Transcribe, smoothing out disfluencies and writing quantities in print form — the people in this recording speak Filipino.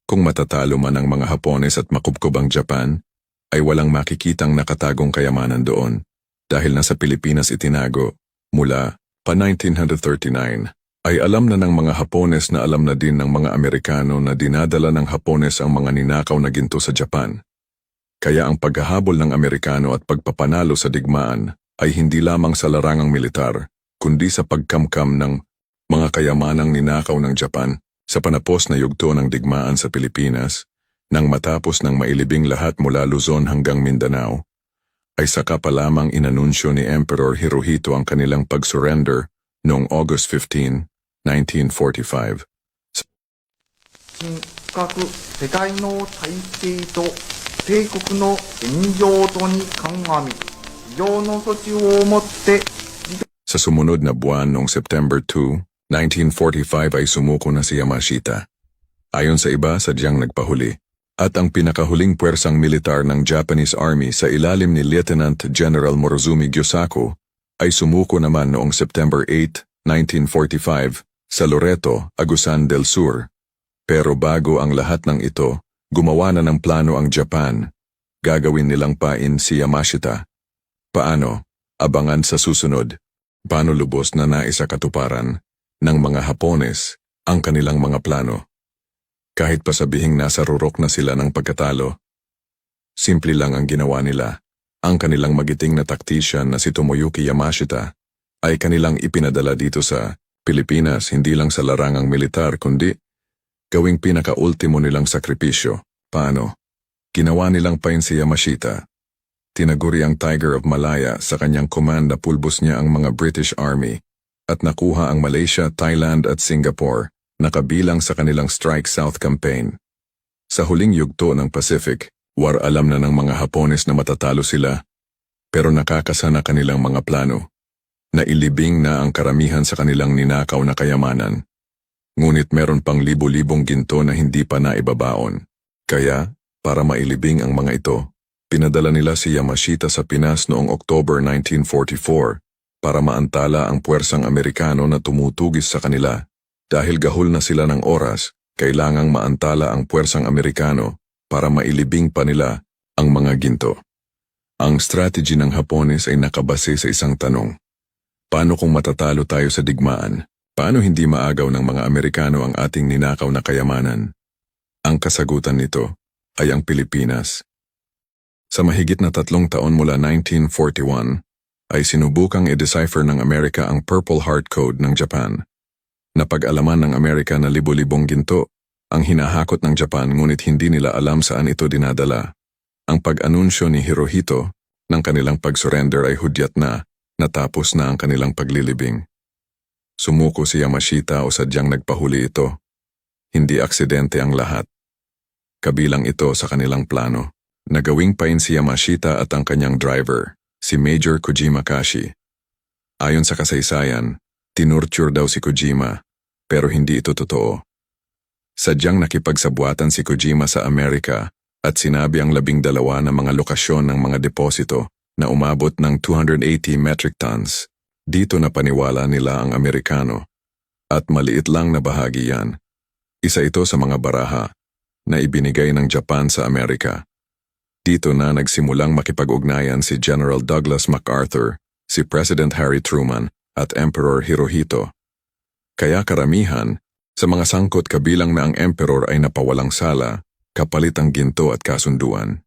Kung matatalo man ang mga Hapones at makubkob ang Japan, ay walang makikitang nakatagong kayamanan doon dahil nasa Pilipinas itinago mula pa 1939. Ay alam na ng mga Hapones na alam na din ng mga Amerikano na dinadala ng Hapones ang mga ninakaw na ginto sa Japan. Kaya ang paghahabol ng Amerikano at pagpapanalo sa digmaan ay hindi lamang sa larangang militar, kundi sa pagkamkam ng mga kayamanang ninakaw ng Japan sa panapos na yugto ng digmaan sa Pilipinas, nang matapos ng mailibing lahat mula Luzon hanggang Mindanao, ay saka pa lamang inanunsyo ni Emperor Hirohito ang kanilang pag-surrender noong August 15, 1945. 新各世界の体制と帝国の現状とに鑑み、以上の措置をもって、 Sa sumunod na buwan noong September 2, 1945 ay sumuko na si Yamashita. Ayon sa iba, sadyang nagpahuli. At ang pinakahuling puwersang militar ng Japanese Army sa ilalim ni Lieutenant General Morozumi Gyosako ay sumuko naman noong September 8, 1945 sa Loreto, Agusan del Sur. Pero bago ang lahat ng ito, gumawa na ng plano ang Japan. Gagawin nilang pain si Yamashita. Paano? Abangan sa susunod. Paano lubos na naisakatuparan ng mga Hapones ang kanilang mga plano? Kahit pa sabihing nasa rurok na sila ng pagkatalo, simple lang ang ginawa nila. Ang kanilang magiting na taktisyan na si Tomoyuki Yamashita ay kanilang ipinadala dito sa Pilipinas hindi lang sa larangang militar kundi gawing pinaka-ultimo nilang sakripisyo. Paano? Ginawa nilang pain si Yamashita. Tinaguri ang Tiger of Malaya sa kanyang command na pulbos niya ang mga British Army at nakuha ang Malaysia, Thailand at Singapore na kabilang sa kanilang Strike South campaign. Sa huling yugto ng Pacific, war alam na ng mga Hapones na matatalo sila, pero nakakasana kanilang mga plano. Nailibing na ang karamihan sa kanilang ninakaw na kayamanan. Ngunit meron pang libo-libong ginto na hindi pa naibabaon. Kaya, para mailibing ang mga ito, pinadala nila si Yamashita sa Pinas noong October 1944 para maantala ang puwersang Amerikano na tumutugis sa kanila. Dahil gahol na sila ng oras, kailangang maantala ang puwersang Amerikano para mailibing pa nila ang mga ginto. Ang strategy ng Hapones ay nakabase sa isang tanong. Paano kung matatalo tayo sa digmaan? Paano hindi maagaw ng mga Amerikano ang ating ninakaw na kayamanan? Ang kasagutan nito ay ang Pilipinas. Sa mahigit na 3 taon mula 1941, ay sinubukang i-decipher ng Amerika ang Purple Heart Code ng Japan. Napag-alaman ng Amerika na libo-libong ginto ang hinahakot ng Japan ngunit hindi nila alam saan ito dinadala. Ang pag-anunsyo ni Hirohito ng kanilang pag-surrender ay hudyat na natapos na ang kanilang paglilibing. Sumuko si Yamashita o sadyang nagpahuli ito. Hindi aksidente ang lahat. Kabilang ito sa kanilang plano. Nagawing pain si Yamashita at ang kanyang driver, si Major Kojima Kashi. Ayon sa kasaysayan, tinurture daw si Kojima, pero hindi ito totoo. Sadyang nakipagsabuatan si Kojima sa Amerika at sinabi ang 12 na mga lokasyon ng mga deposito na umabot ng 280 metric tons. Dito na paniwala nila ang Amerikano. At maliit lang na bahagi yan. Isa ito sa mga baraha na ibinigay ng Japan sa Amerika. Dito na nagsimulang makipag-ugnayan si General Douglas MacArthur, si President Harry Truman at Emperor Hirohito. Kaya karamihan, sa mga sangkot kabilang na ang Emperor ay napawalang sala, kapalit ang ginto at kasunduan.